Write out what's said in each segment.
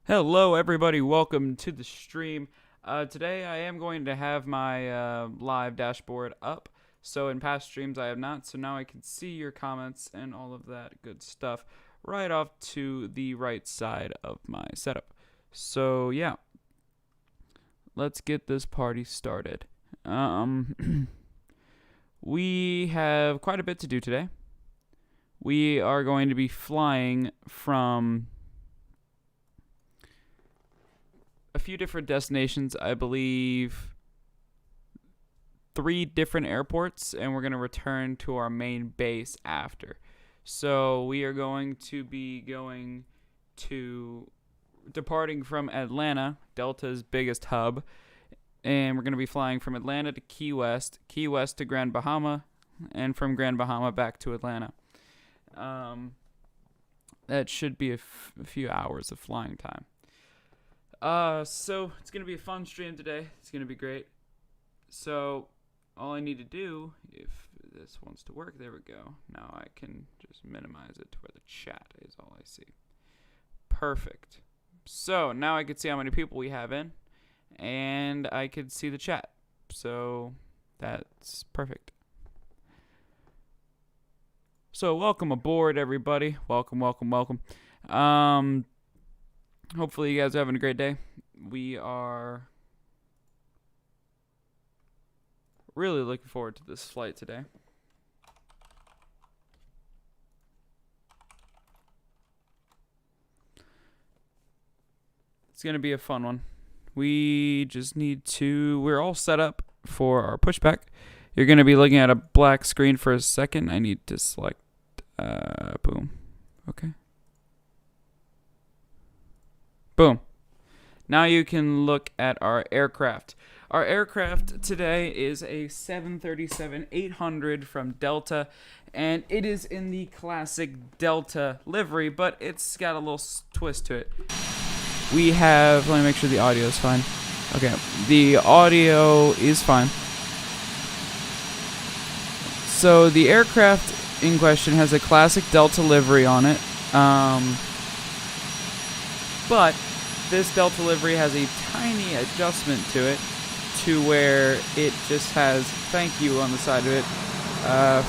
Hello everybody, welcome to the stream. Today I am going to have my live dashboard up. So in past streams I have not, so now I can see your comments and all of that good stuff right off to the right side of my setup. So yeah, let's get this party started. We have quite a bit to do today. We are going to be flying from a few different destinations, I believe 3 different airports, and we're going to return to our main base after. So we are going to be departing from Atlanta, Delta's biggest hub, and we're going to be flying from Atlanta to Key West to Grand Bahama, and from Grand Bahama back to Atlanta. That should be a few hours of flying time. So it's going to be a fun stream today. It's going to be great. So all I need to do, if this wants to work, there we go. Now I can just minimize it to where the chat is all I see. Perfect. So now I can see how many people we have in, and I can see the chat. So that's perfect. So welcome aboard, everybody. Welcome. Hopefully you guys are having a great day. We are really looking forward to this flight today. It's going to be a fun one. We just need to... We're all set up for our pushback. You're going to be looking at a black screen for a second. I need to select... boom. Okay. Boom. Now you can look at our aircraft. Our aircraft today is a 737-800 from Delta, and it is in the classic Delta livery, but it's got a little twist to it. We have... Let me make sure the audio is fine. Okay, the audio is fine. So the aircraft in question has a classic Delta livery on it. But this Delta livery has a tiny adjustment to it, to where it just has "thank you" on the side of it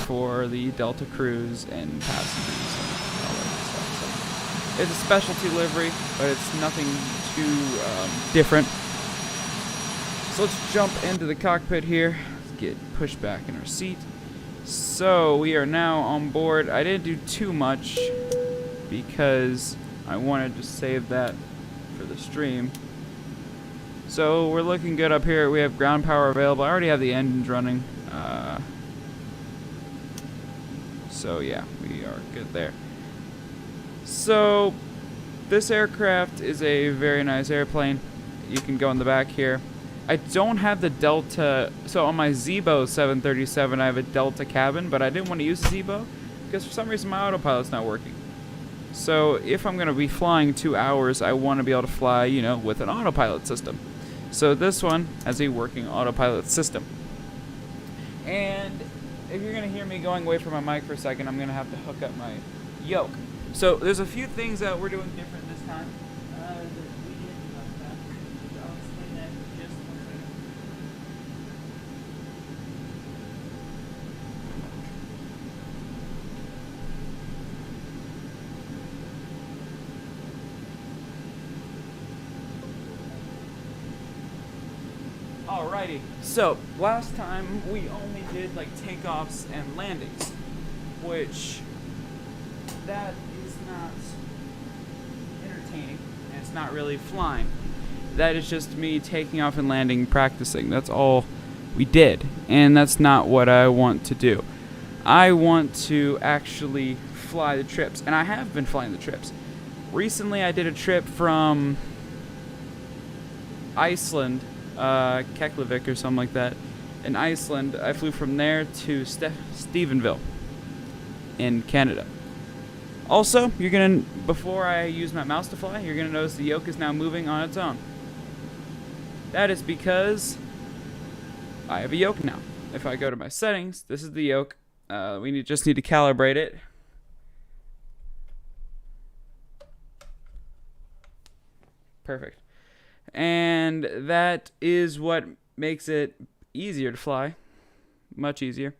for the Delta crews and passengers and all that stuff. So it's a specialty livery, but it's nothing too different. So let's jump into the cockpit here. Let's get pushed back in our seat. So we are now on board. I didn't do too much because I wanted to save that for the stream. So we're looking good up here. We have ground power available. I already have the engines running. So yeah, we are good there. So this aircraft is a very nice airplane. You can go in the back here. I don't have the Delta. So on my Zibo 737, I have a Delta cabin, but I didn't want to use the Zibo because for some reason my autopilot's not working. So if I'm going to be flying 2 hours, I want to be able to fly, with an autopilot system. So this one has a working autopilot system. And if you're going to hear me going away from my mic for a second, I'm going to have to hook up my yoke. So there's a few things that we're doing different this time. Alrighty, so last time we only did like takeoffs and landings, which that is not entertaining, and it's not really flying. That is just me taking off and landing, practicing. That's all we did, and that's not what I want to do. I want to actually fly the trips, and I have been flying the trips. Recently I did a trip from Iceland, Keflavik or something like that. In Iceland, I flew from there to Stephenville in Canada. Also, before I use my mouse to fly, you're gonna notice the yoke is now moving on its own. That is because I have a yoke now. If I go to my settings, this is the yoke. We just need to calibrate it. Perfect. And that is what makes it easier to fly. Much easier.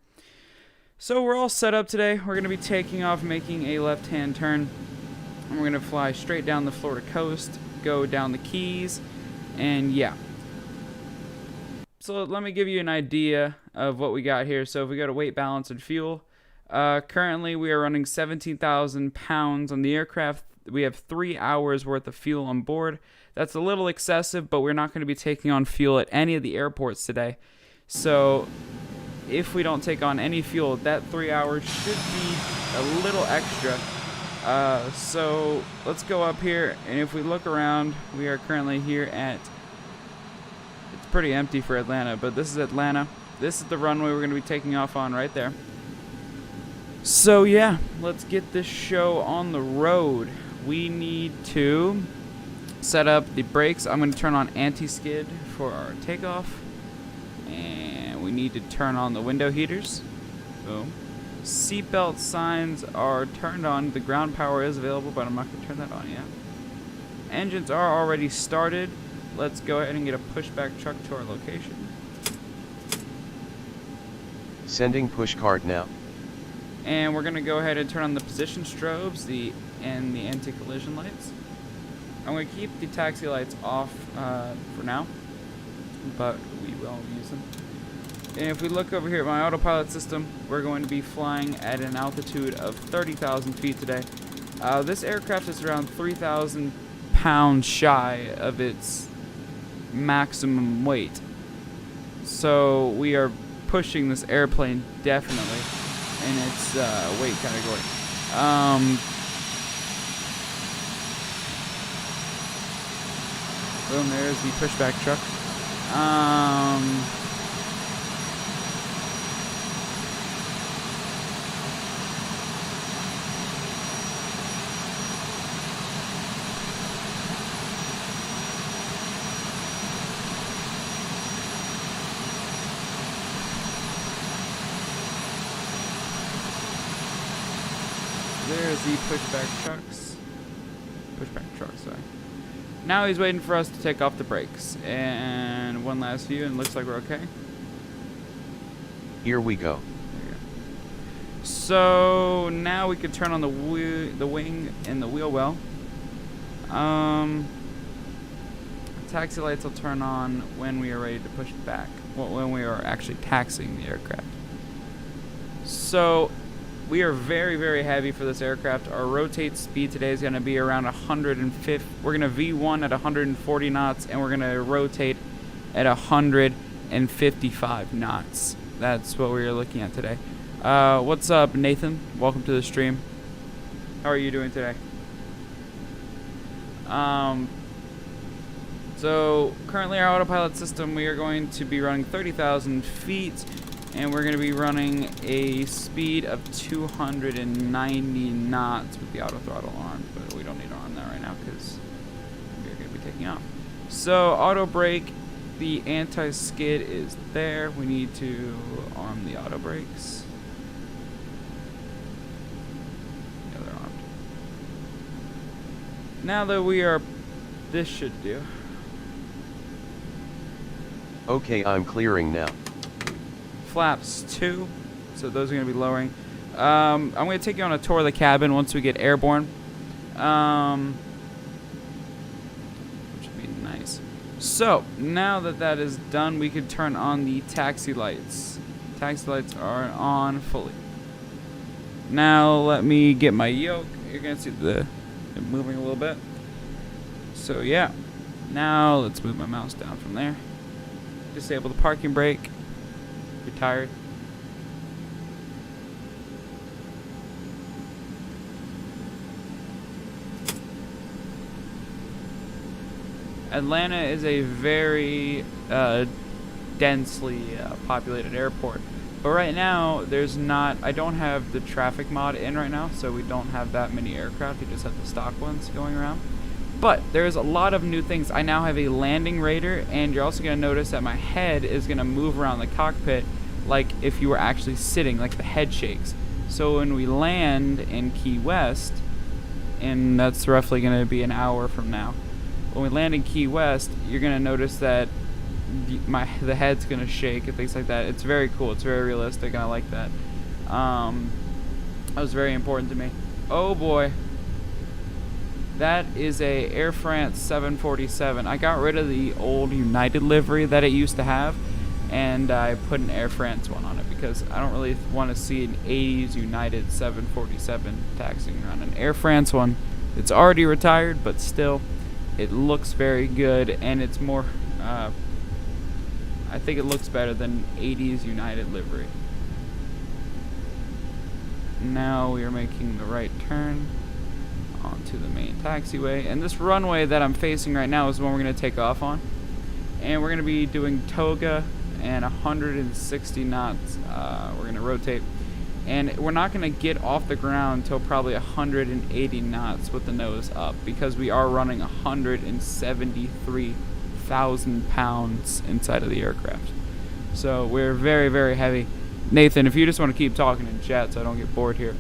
So we're all set up today. We're going to be taking off, making a left-hand turn. And we're going to fly straight down the Florida coast, go down the Keys, and yeah. So let me give you an idea of what we got here. So if we go to weight, balance, and fuel, currently we are running 17,000 pounds on the aircraft. We have 3 hours worth of fuel on board. That's a little excessive, but we're not going to be taking on fuel at any of the airports today. So if we don't take on any fuel, that 3 hours should be a little extra. So let's go up here, and if we look around, we are currently here at, it's pretty empty for Atlanta, but this is Atlanta. This is the runway we're going to be taking off on right there. So yeah, let's get this show on the road. We need to set up the brakes. I'm going to turn on anti-skid for our takeoff. And we need to turn on the window heaters. Boom. Seatbelt signs are turned on. The ground power is available, but I'm not going to turn that on yet. Engines are already started. Let's go ahead and get a pushback truck to our location. Sending push cart now. And we're going to go ahead and turn on the position strobes and the anti-collision lights. I'm going to keep the taxi lights off for now, but we will use them. And if we look over here at my autopilot system, we're going to be flying at an altitude of 30,000 feet today. This aircraft is around 3,000 pounds shy of its maximum weight. So we are pushing this airplane definitely in its weight category. Boom, there's the pushback truck. There's the pushback truck, sorry. Now he's waiting for us to take off the brakes. And one last view, and it looks like we're okay. Here we go. There you go. So now we can turn on the wing and the wheel well. Taxi lights will turn on when we are ready to push back. Well, when we are actually taxiing the aircraft. So we are very, very heavy for this aircraft. Our rotate speed today is going to be around 150. We're going to V1 at 140 knots, and we're going to rotate at 155 knots. That's what we're looking at today. What's up, Nathan? Welcome to the stream. How are you doing today? So currently our autopilot system, we are going to be running 30,000 feet. And we're going to be running a speed of 290 knots with the auto throttle on. But we don't need to arm that right now because we're going to be taking off. So auto brake, the anti-skid is there. We need to arm the auto brakes. Yeah, they're armed. Now that we are, this should do. Okay, I'm clearing now. Flaps 2, so those are going to be lowering. I'm going to take you on a tour of the cabin once we get airborne, which would be nice. So now that that is done, we can turn on the taxi lights. Taxi lights are on fully. Now let me get my yoke. You're going to see it moving a little bit. So yeah, now let's move my mouse down from there. Disable the parking brake. Retired. Atlanta is a very densely populated airport, but right now I don't have the traffic mod in right now, so we don't have that many aircraft. We just have the stock ones going around. But there's a lot of new things. I now have a landing radar, and you're also going to notice that my head is going to move around the cockpit like if you were actually sitting, like the head shakes. So when we land in Key West, and that's roughly going to be an hour from now, when we land in Key West, you're gonna notice that the head's gonna shake and things like that. It's very cool. It's very realistic, and I like that. That was very important to me. Oh boy, that is a Air France 747. I got rid of the old United livery that it used to have, and I put an Air France one on it because I don't really want to see an 80s United 747 taxiing around. An Air France one, it's already retired, but still, it looks very good, and it's more, I think it looks better than 80s United livery. Now we are making the right turn onto the main taxiway, and this runway that I'm facing right now is the one we're going to take off on, and we're going to be doing toga and 160 knots. We're going to rotate, and we're not going to get off the ground until probably 180 knots with the nose up, because we are running 173,000 pounds inside of the aircraft. So we're very, very heavy. Nathan, if you just want to keep talking in chat so I don't get bored here,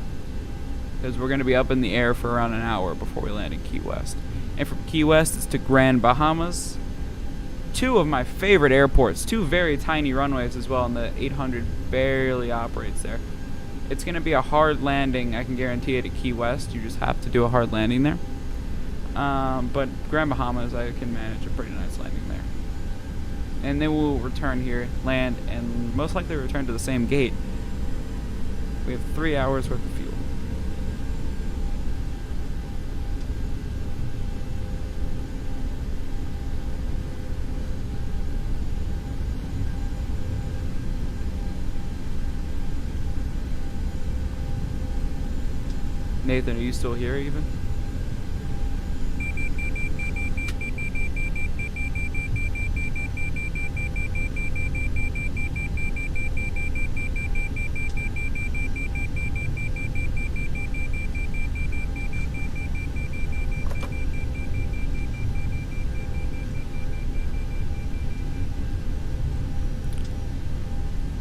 because we're going to be up in the air for around an hour before we land in Key West. And from Key West, it's to Grand Bahamas. Two of my favorite airports, two very tiny runways as well, and the 800 barely operates there. It's going to be a hard landing, I can guarantee it, at Key West. You just have to do a hard landing there. But Grand Bahamas, I can manage a pretty nice landing there. And then we'll return here, land, and most likely return to the same gate. We have 3 hours worth of fuel. Nathan, are you still here even?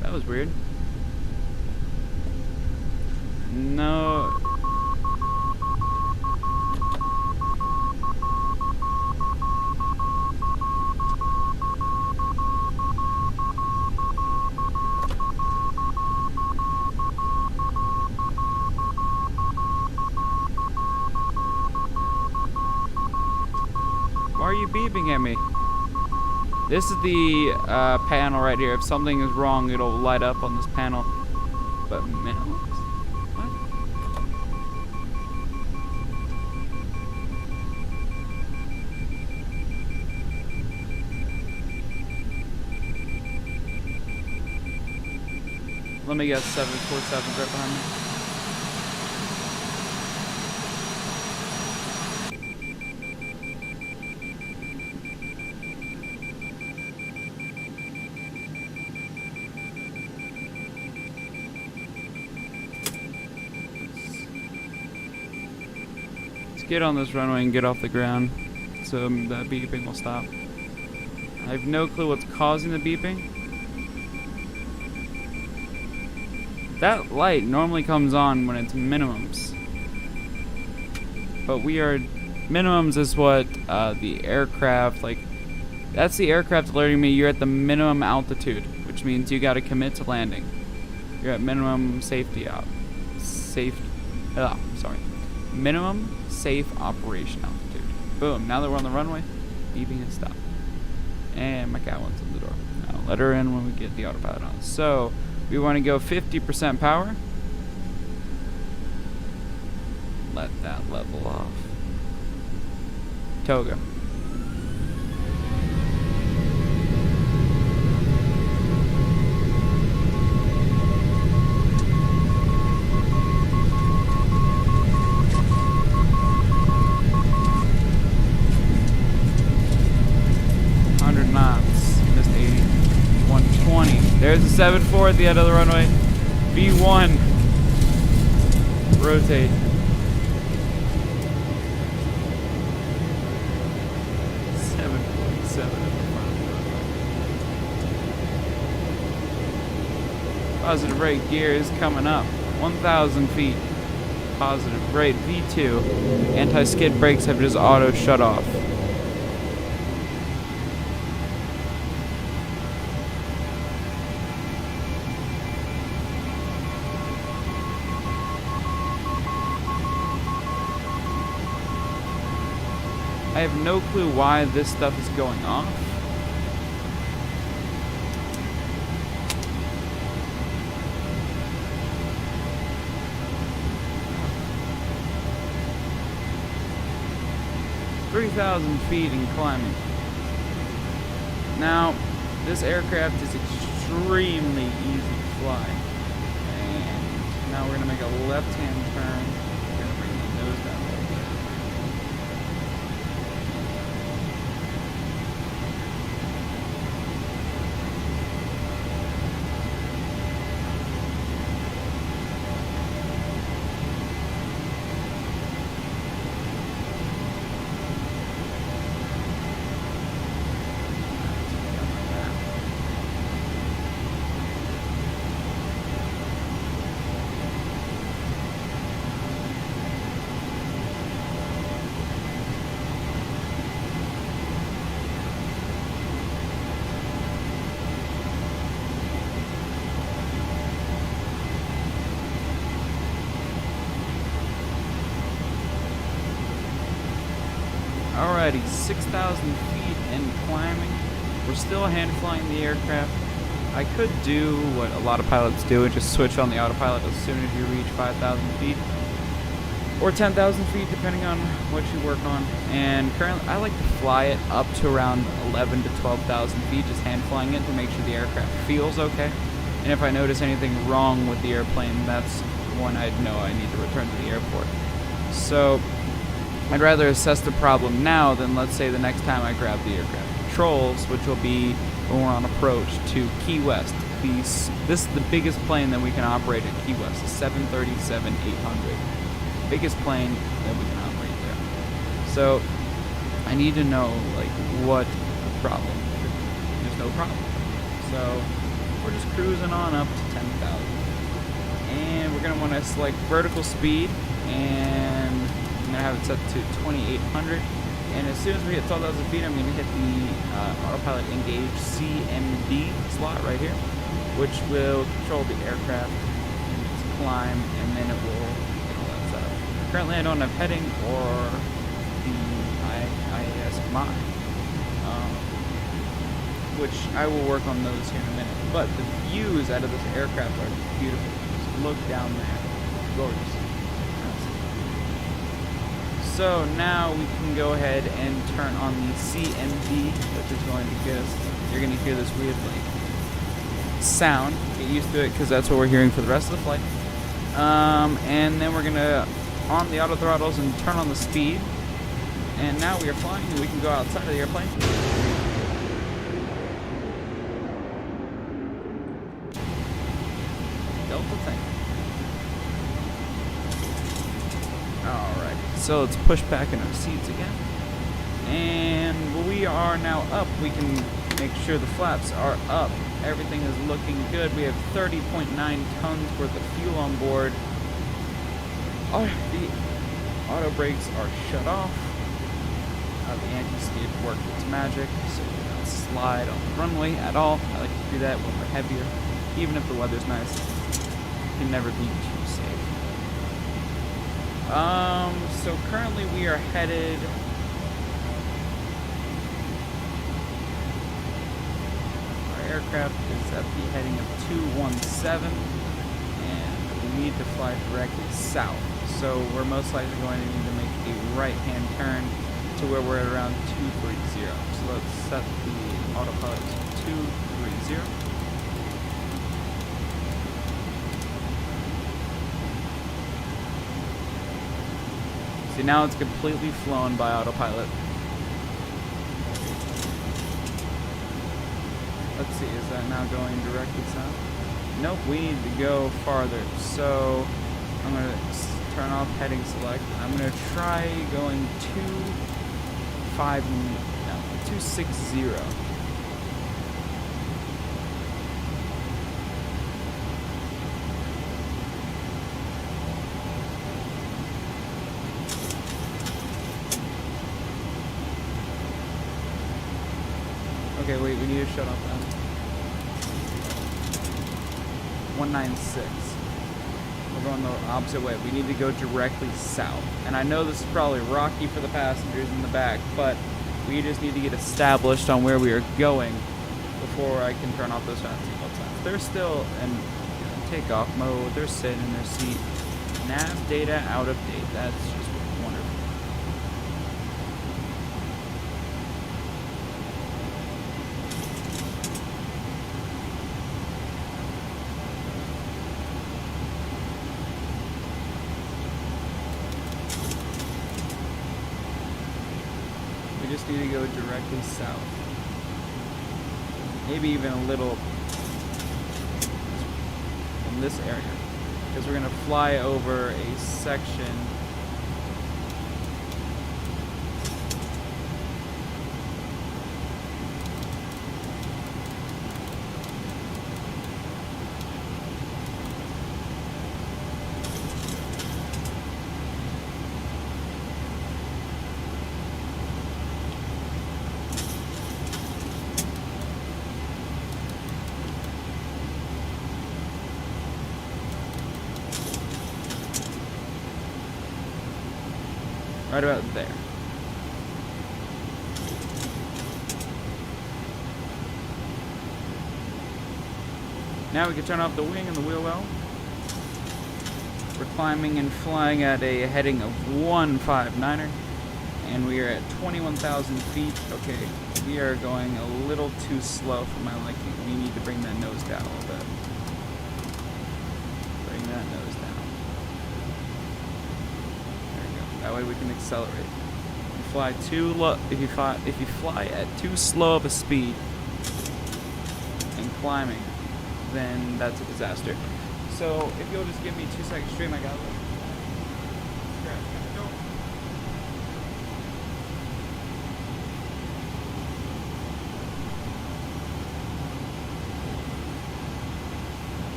That was weird. No. Why are you beeping at me? This is the panel right here. If something is wrong, it'll light up on this panel. But minimums? What? Let me guess, 747 right behind me. Get on this runway and get off the ground so that beeping will stop. I have no clue what's causing the beeping. That light normally comes on when it's minimums, but we are minimums is what the aircraft, like, that's the aircraft alerting me you're at the minimum altitude, which means you got to commit to landing. You're at minimum minimum safe operation altitude. Boom, now that we're on the runway, beeping has stopped. And my cat wants in the door. I'll let her in when we get the autopilot on. So, we want to go 50% power. Let that level off. Toga. There's the 7-4 at the end of the runway. V1. Rotate. Positive rate gear is coming up. 1,000 feet. Positive rate V2. Anti-skid brakes have just auto shut off. have no clue why this stuff is going off. 3,000 feet and climbing. Now, this aircraft is extremely easy to fly. And now we're going to make a left-hand turn. We're going to bring the nose down a little bit. Alrighty, 6,000 feet and climbing. We're still hand flying the aircraft. I could do what a lot of pilots do and just switch on the autopilot as soon as you reach 5,000 feet. Or 10,000 feet, depending on what you work on. And currently, I like to fly it up to around 11 to 12,000 feet, just hand flying it to make sure the aircraft feels okay. And if I notice anything wrong with the airplane, that's when I'd know I need to return to the airport. So I'd rather assess the problem now than, let's say, the next time I grab the aircraft controls, which will be when we're on approach to Key West. This is the biggest plane that we can operate at Key West, the 737-800. Biggest plane that we can operate there. So I need to know, like, what the problem is. There's no problem. So we're just cruising on up to 10,000. And we're going to want to select vertical speed, and I'm going to have it set to 2,800. And as soon as we hit 12,000 feet, I'm going to hit the autopilot engage CMD slot right here, which will control the aircraft in its climb, and then it will get all that set up. Currently, I don't have heading or the IAS mod, which I will work on those here in a minute. But the views out of this aircraft are beautiful. Just look down there. Gorgeous. So now we can go ahead and turn on the CMD, which is going to get us, you're going to hear this weird like sound. Get used to it because that's what we're hearing for the rest of the flight. And then we're going to on the auto throttles and turn on the speed. And now we are flying and we can go outside of the airplane. Delta thing. Alright, so let's push back in our seats again. And we are now up. We can make sure the flaps are up. Everything is looking good. We have 30.9 tons worth of fuel on board. Oh, the auto brakes are shut off. The anti-skid worked its magic, so we don't slide on the runway at all. I like to do that when we're heavier. Even if the weather's nice, it can never be too safe. So currently we are headed our aircraft is at the heading of 217, and we need to fly directly south. So we're most likely going to need to make a right-hand turn to where we're at around 230. So let's set the autopilot to 230. See, now it's completely flown by autopilot. Let's see, is that now going directly south? Nope, we need to go farther. So I'm going to turn off heading select. I'm going to try going 260. Okay, wait, we need to shut off that. 196. We're going the opposite way. We need to go directly south. And I know this is probably rocky for the passengers in the back, but we just need to get established on where we are going before I can turn off those fancy seatbelt signs. They're still in takeoff mode. They're sitting in their seat. Nav data out of date. That's just wonderful. We just need to go directly south. Maybe even a little in this area. Because we're going to fly over a section right about there. Now we can turn off the wing and the wheel well. We're climbing and flying at a heading of 159er, and we are at 21,000 feet. Okay, we are going a little too slow for my liking. We need to bring that nose down a little bit. Bring that nose down. That way we can accelerate. If you fly too low, if you fly at too slow of a speed and climbing, then that's a disaster. So if you'll just give me 2 seconds, stream, I got it.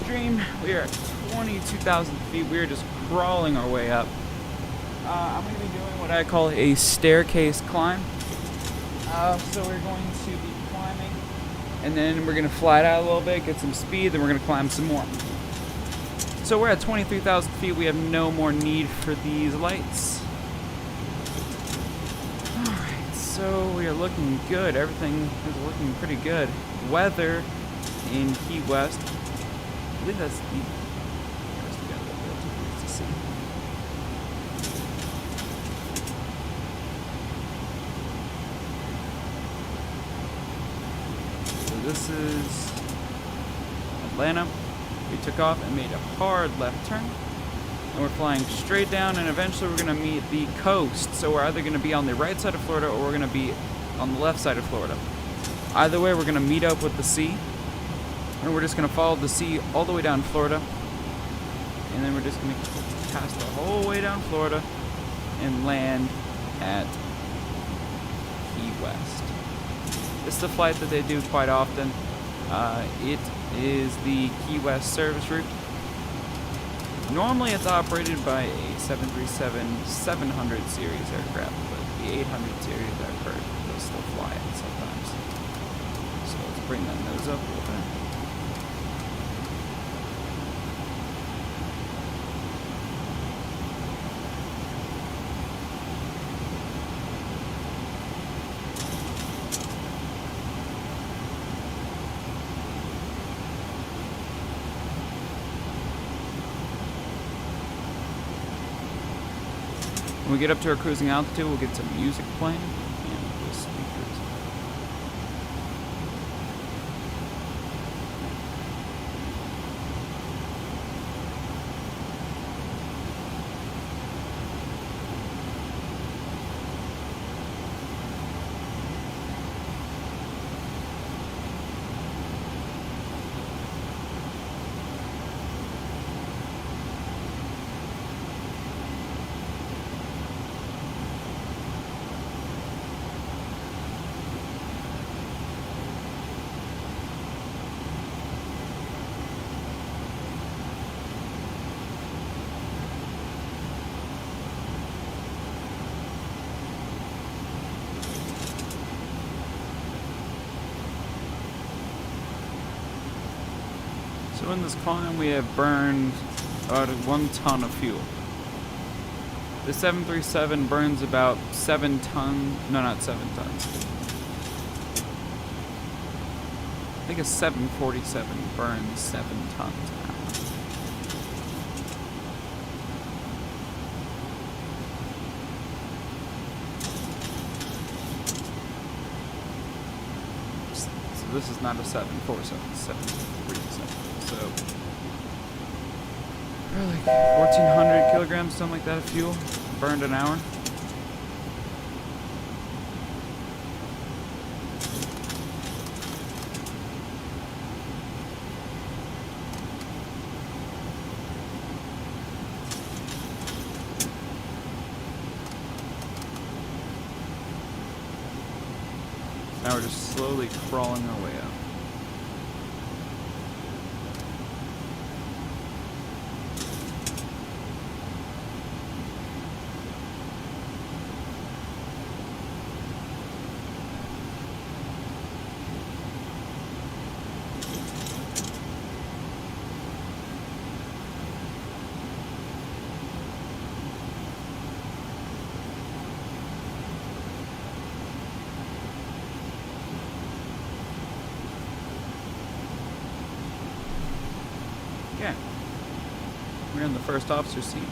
Stream, we are at 22,000 feet. We are just crawling our way up. I'm going to be doing what I call a staircase climb. So we're going to be climbing, and then we're going to fly it out a little bit, get some speed, then we're going to climb some more. So we're at 23,000 feet. We have no more need for these lights. Alright, so we are looking good. Everything is looking pretty good. Weather in Key West. I believe that's the to see. So this is Atlanta. We took off and made a hard left turn. And we're flying straight down, and eventually we're going to meet the coast. So we're either going to be on the right side of Florida or we're going to be on the left side of Florida. Either way, we're going to meet up with the sea. And we're just going to follow the sea all the way down Florida. And then we're just going to pass the whole way down Florida and land at Key West. This is a flight that they do quite often. It is the Key West service route. Normally it's operated by a 737-700 series aircraft, but the 800 series I've heard will still fly it sometimes. So let's bring that nose up a little bit. When we get up to our cruising altitude, we'll get some music playing and the speakers. So in this climb, we have burned about 1 ton of fuel. The 737 burns about 7 tons. No, not 7 tons. I think a 747 burns 7 tons an hour. So this is not a 747, it's a 737. So probably like 1,400 kilograms, something like that, of fuel burned an hour. Now we're just slowly crawling our way up. Okay. We're in the first officer seat.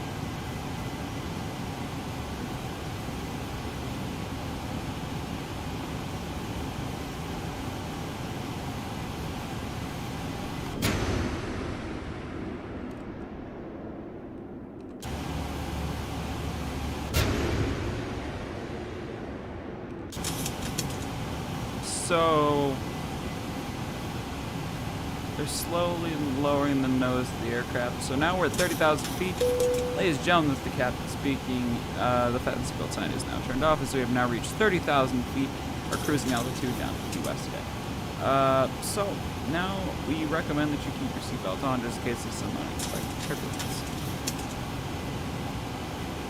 So they're slowly lowering the nose of the aircraft. So now we're at 30,000 feet. Ladies and gentlemen, this is the captain speaking. The fasten seatbelt sign is now turned off as we have now reached 30,000 feet, our cruising altitude down to Key West today. So now we recommend that you keep your seatbelt on just in case of some unexpected turbulence.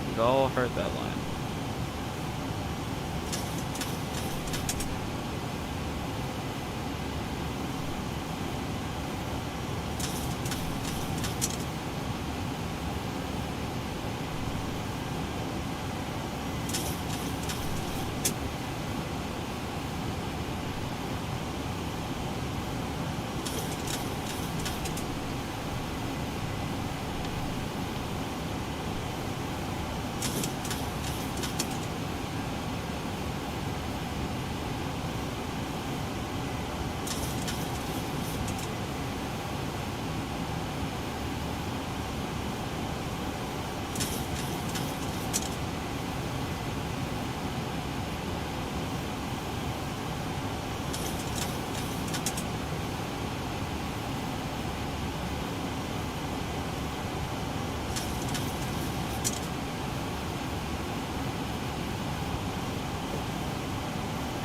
We've all heard that line.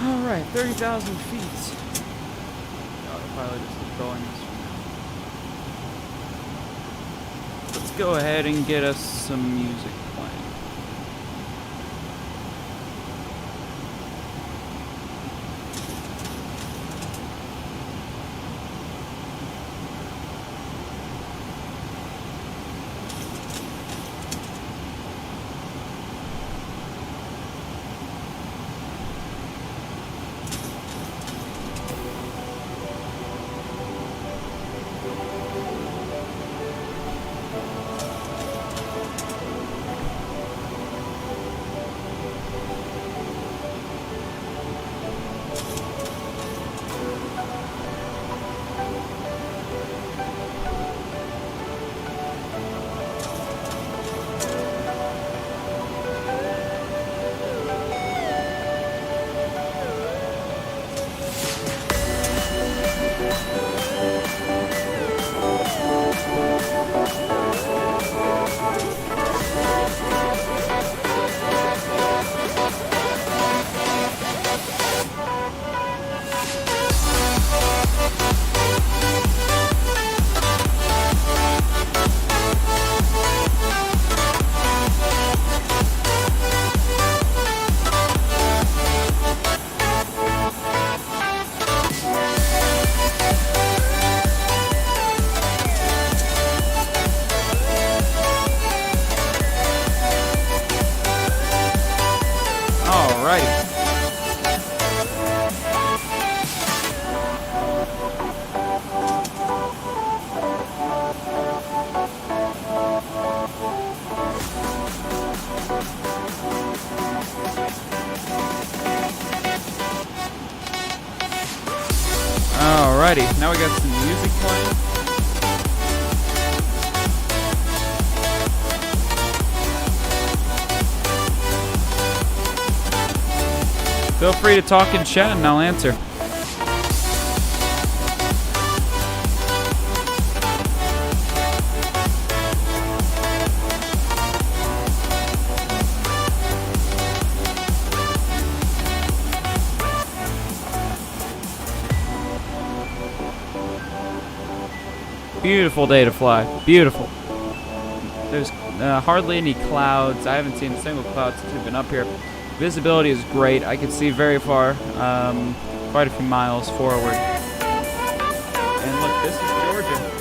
Alright, 30,000 feet. The autopilot is controlling this from now. Let's go ahead and get us some music playing. Alrighty, now we got some music playing. Feel free to talk in chat and I'll answer. Beautiful day to fly. Beautiful. There's hardly any clouds. I haven't seen a single cloud since we've been up here. Visibility is great. I can see very far, quite a few miles forward. And look, this is Georgia.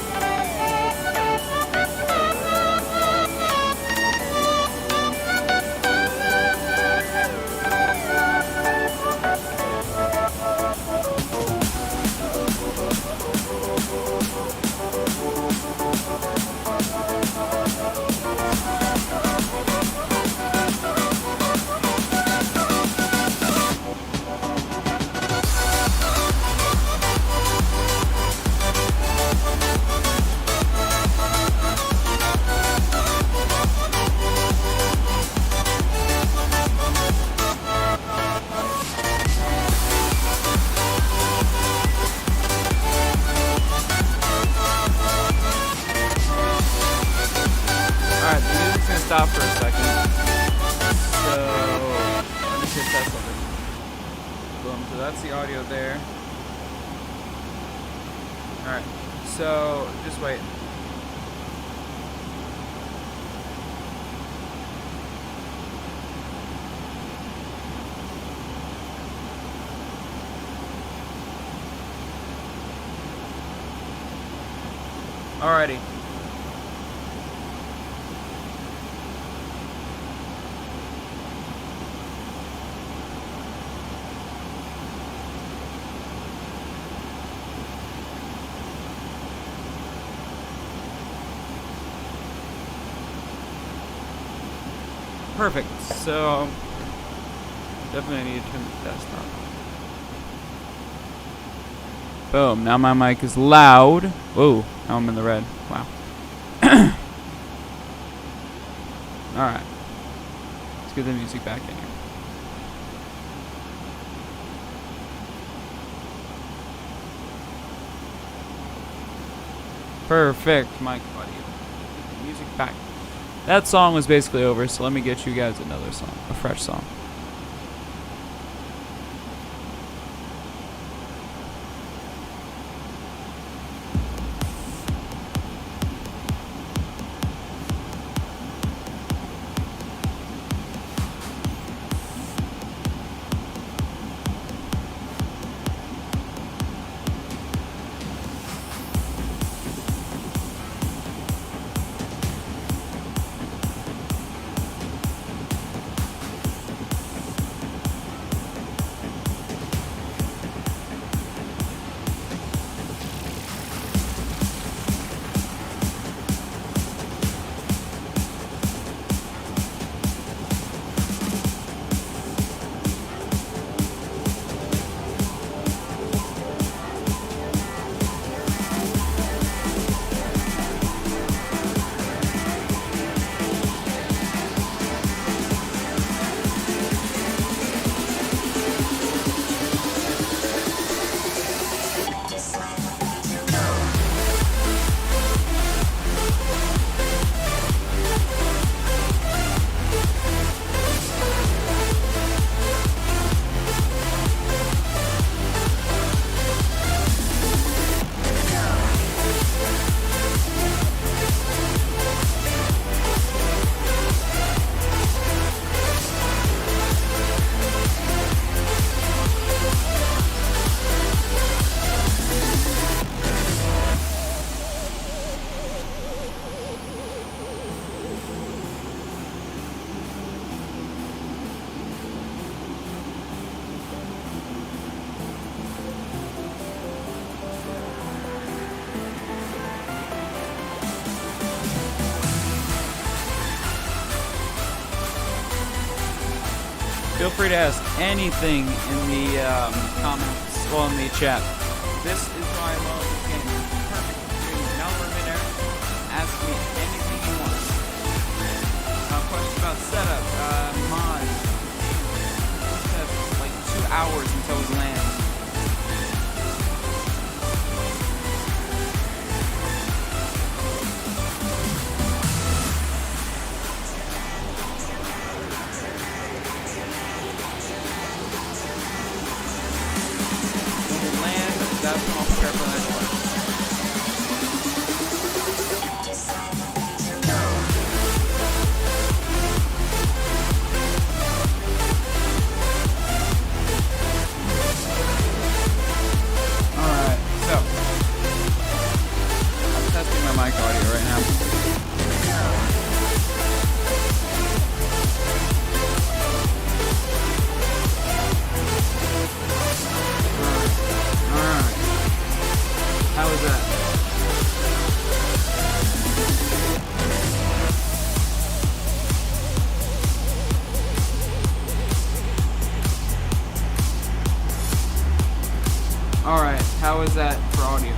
Stop for a second. So let me just test something. Boom. So that's the audio there. Alright. So just wait. Alrighty. Perfect. So definitely need to turn the desktop on. Boom. Now my mic is loud. Whoa. Now I'm in the red. Wow. Alright. Let's get the music back in here. Perfect, mic buddy. Get the music back. That song was basically over, so let me get you guys another song, a fresh song. Feel free to ask anything in the comments, well, in the chat. This is why I love this game. It's perfect for doing it. Now we're midair. Ask me anything you want. Questions about setup, mods. We have like 2 hours until we land. That's when I'll prepare for the next one. Alright, so I'm testing my mic audio right now. How was that? Alright, how is that for audio?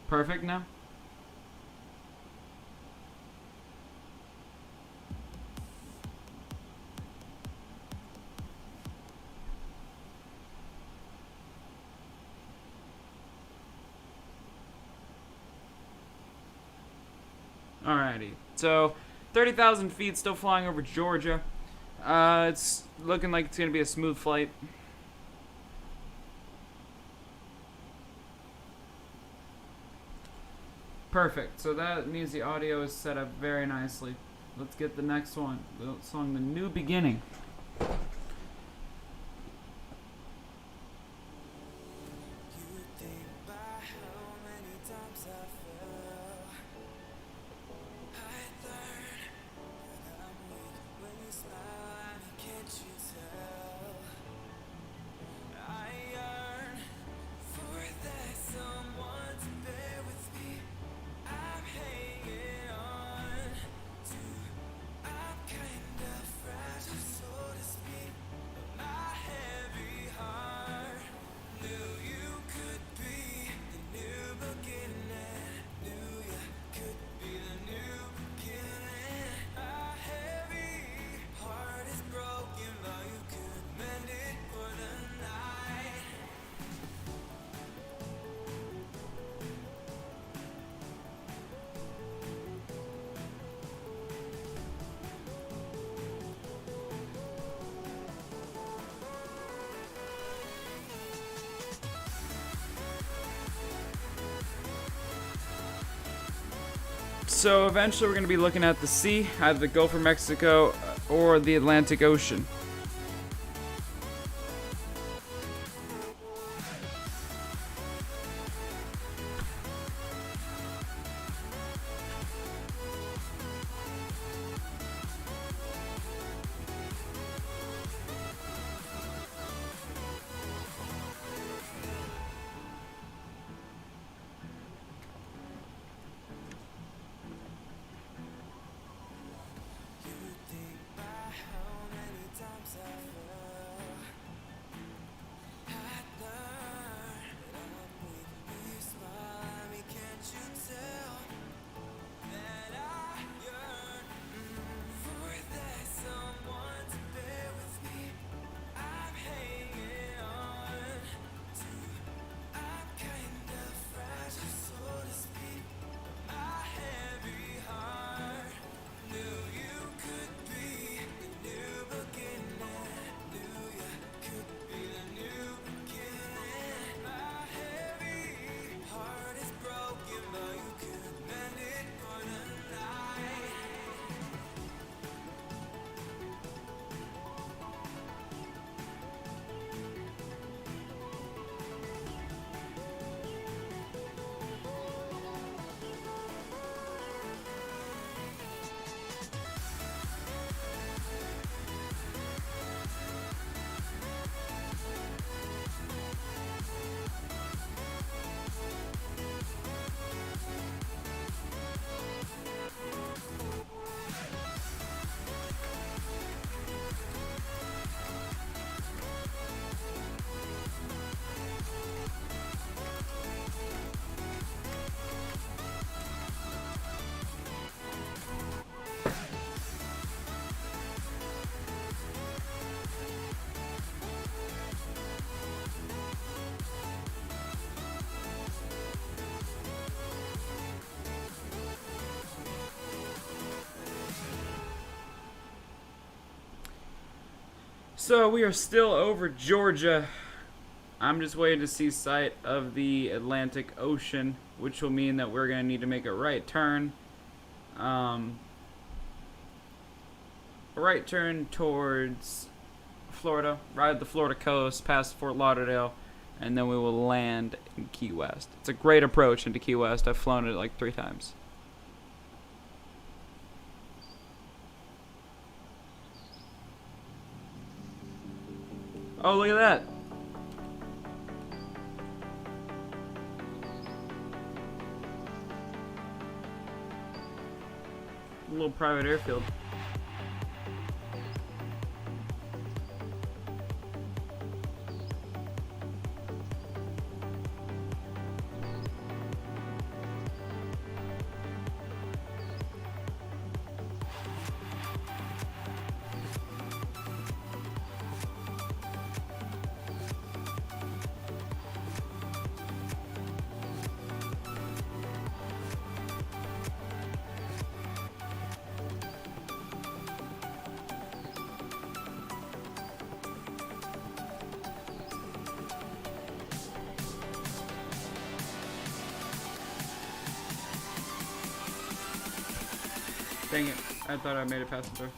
Perfect now? Alrighty, so 30,000 feet, still flying over Georgia. It's looking like it's gonna be a smooth flight. Perfect, so that means the audio is set up very nicely. Let's get the next one, the song The New Beginning. So eventually we're going to be looking at the sea, either the Gulf of Mexico or the Atlantic Ocean. So we are still over Georgia. I'm just waiting to see sight of the Atlantic Ocean, which will mean that we're going to need to make a right turn. A right turn towards Florida, ride the Florida coast, past Fort Lauderdale, and then we will land in Key West. It's a great approach into Key West. I've flown it like 3 times. Oh, look at that. A little private airfield. Dang it, I thought I made it past the door.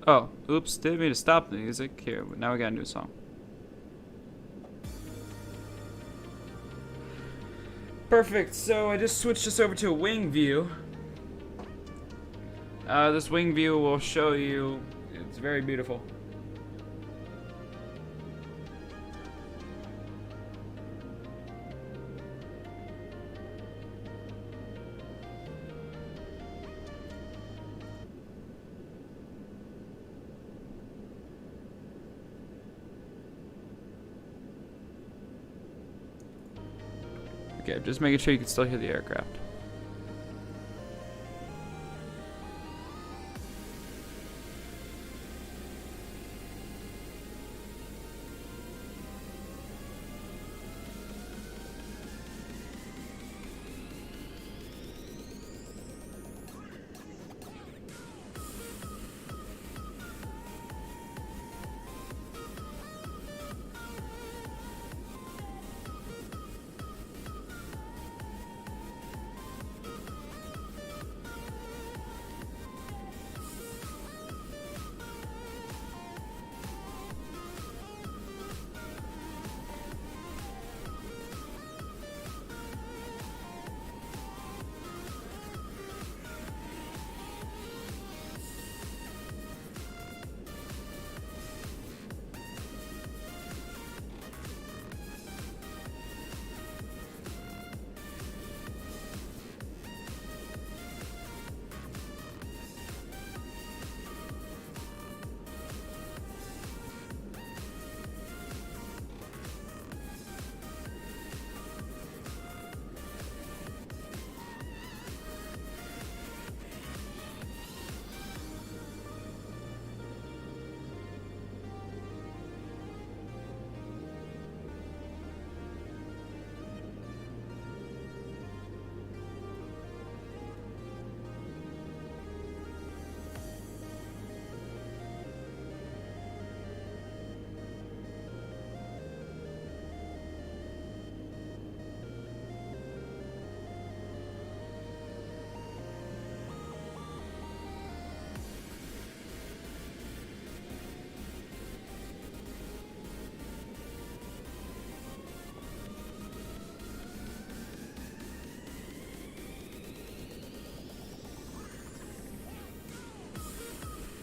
Oh, oops, didn't mean to stop the music. Here, now we got a new song. Perfect, so I just switched this over to a wing view. This wing view will show you, it's very beautiful. Okay, just making sure you can still hear the aircraft.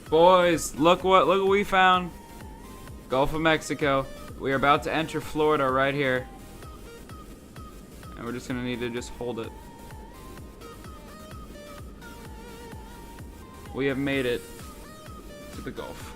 Boys, look what we found. Gulf of Mexico. We are about to enter Florida right here. And we're just gonna need to just hold it. We have made it to the Gulf.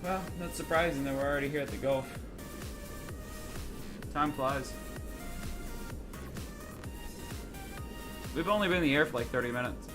Well, that's surprising that we're already here at the Gulf. Time flies. We've only been in the air for like 30 minutes.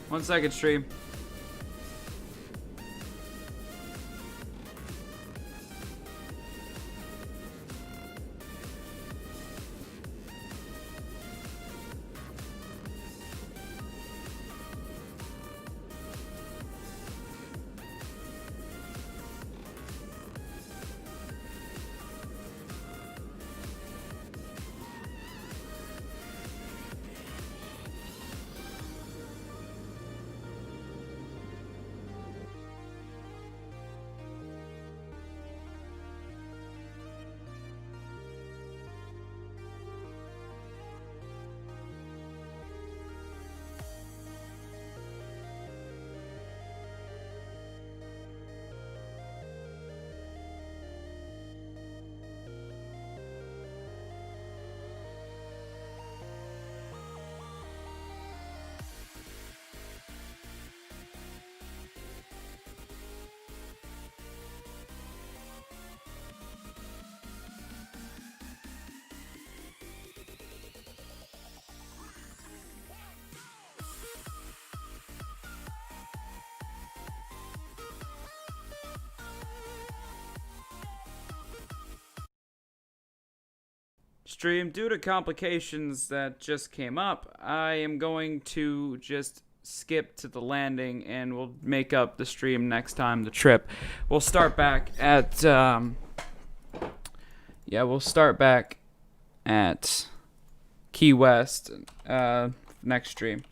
One second, stream. Stream, due to complications that just came up, I am going to just skip to the landing and we'll make up the stream next time, the trip. We'll start back at, we'll start back at Key West next stream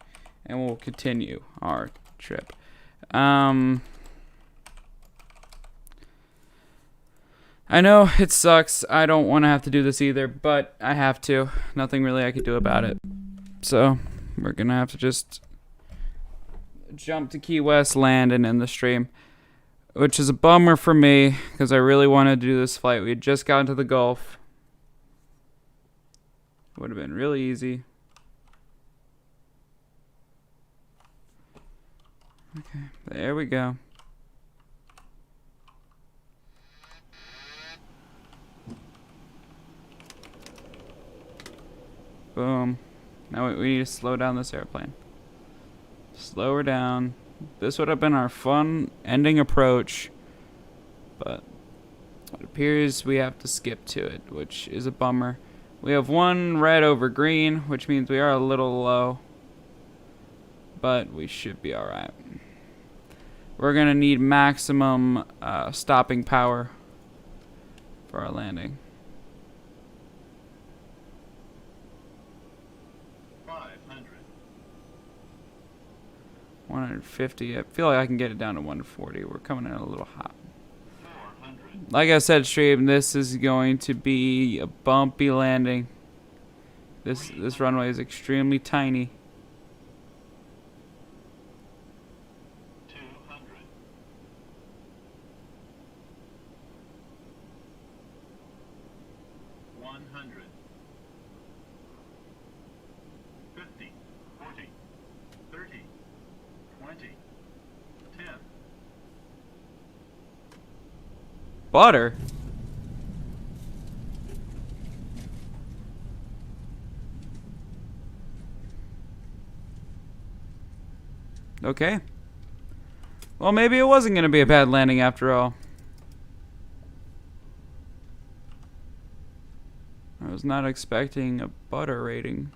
and we'll continue our trip. I know it sucks. I don't want to have to do this either, but I have to. Nothing really I could do about it. So, we're going to have to just jump to Key West, land, and end the stream. Which is a bummer for me, because I really wanted to do this flight. We had just gotten to the Gulf. Would have been really easy. Okay, there we go. Boom. Now we need to slow down this airplane. Slow her down. This would have been our fun ending approach, but it appears we have to skip to it, which is a bummer. We have one red over green, which means we are a little low, but we should be alright. We're going to need maximum stopping power for our landing. 150. I feel like I can get it down to 140. We're coming in a little hot. Like I said, stream, this is going to be a bumpy landing. This runway is extremely tiny. 200. 100. 50. 40. 30. 20. 10. Butter? Okay. Well, maybe it wasn't going to be a bad landing after all. I was not expecting a butter rating.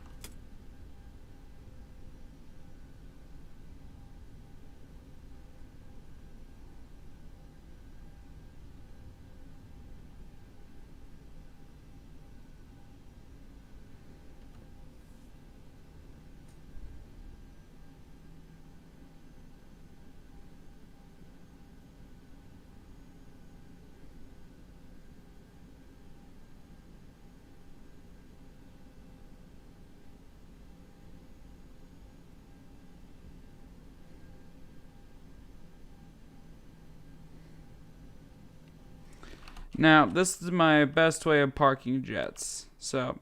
Now, this is my best way of parking jets. So,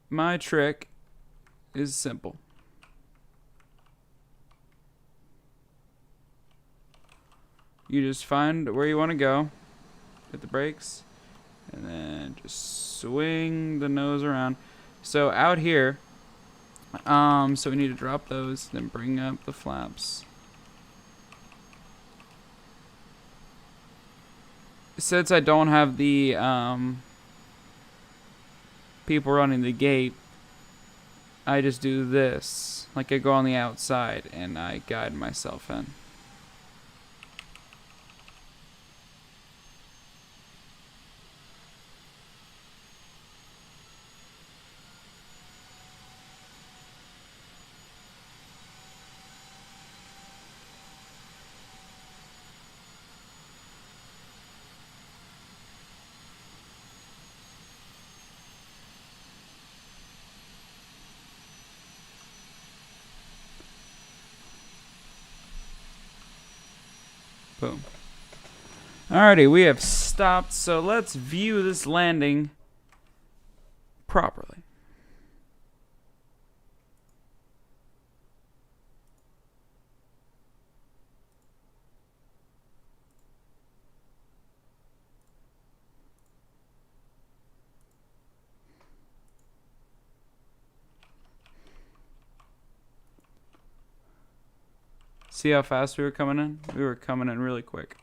my trick is simple. You just find where you want to go, hit the brakes, and then just swing the nose around. So out here, so we need to drop those, then bring up the flaps. Since I don't have the people running the gate, I just do this. Like I go on the outside and I guide myself in. Boom. Alrighty, we have stopped, so let's view this landing properly. See how fast we were coming in? We were coming in really quick.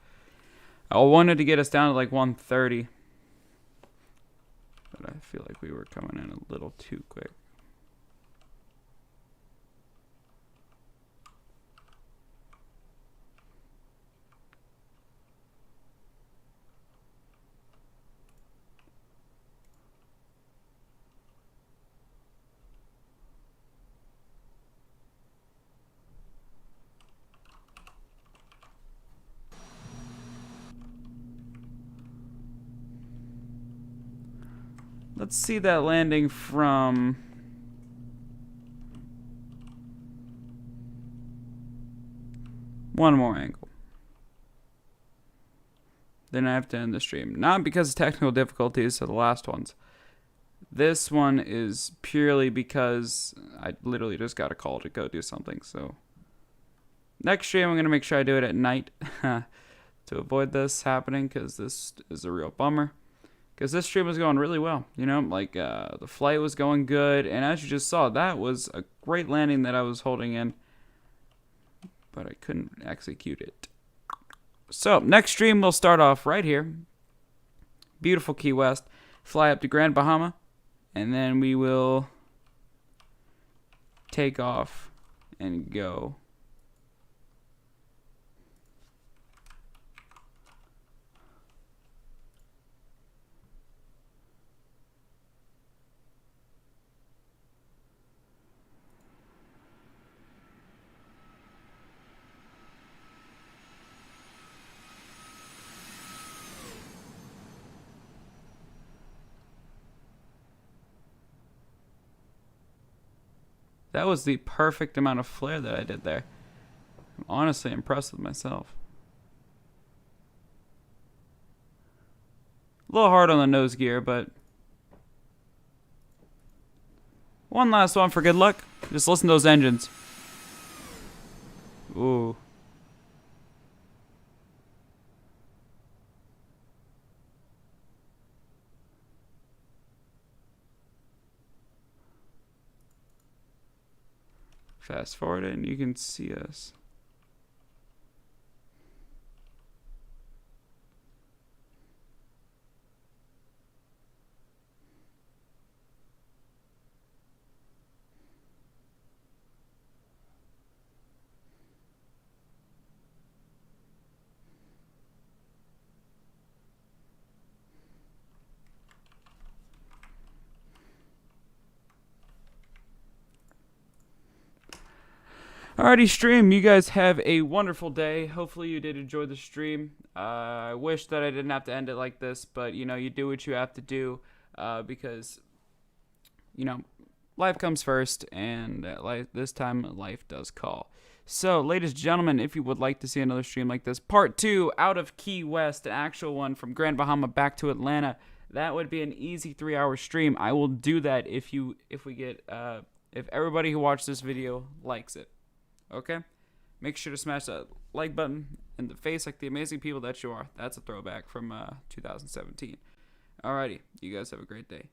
I wanted to get us down to like 130. But I feel like we were coming in a little too quick. Let's see that landing from one more angle. Then I have to end the stream. Not because of technical difficulties of the last ones. This one is purely because I literally just got a call to go do something. So next stream I'm going to make sure I do it at night to avoid this happening because this is a real bummer. because this stream was going really well. You know, like the flight was going good, and as you just saw, that was a great landing that I was holding in, but I couldn't execute it. So next stream we'll start off right here, beautiful Key West, fly up to Grand Bahama, and then we will take off and go. That was the perfect amount of flare that I did there. I'm honestly impressed with myself. A little hard on the nose gear, but one last one for good luck. Just listen to those engines. Ooh. Fast forward it and you can see us. Alrighty, stream. You guys have a wonderful day. Hopefully you did enjoy the stream. I wish that I didn't have to end it like this, but you know, you do what you have to do because you know, life comes first, and this time life does call. So, ladies and gentlemen, if you would like to see another stream like this, part 2 out of Key West, an actual one from Grand Bahama back to Atlanta, that would be an easy 3-hour stream. I will do that if everybody who watched this video likes it. Okay? Make sure to smash that like button in the face like the amazing people that you are. That's a throwback from 2017. Alrighty. You guys have a great day.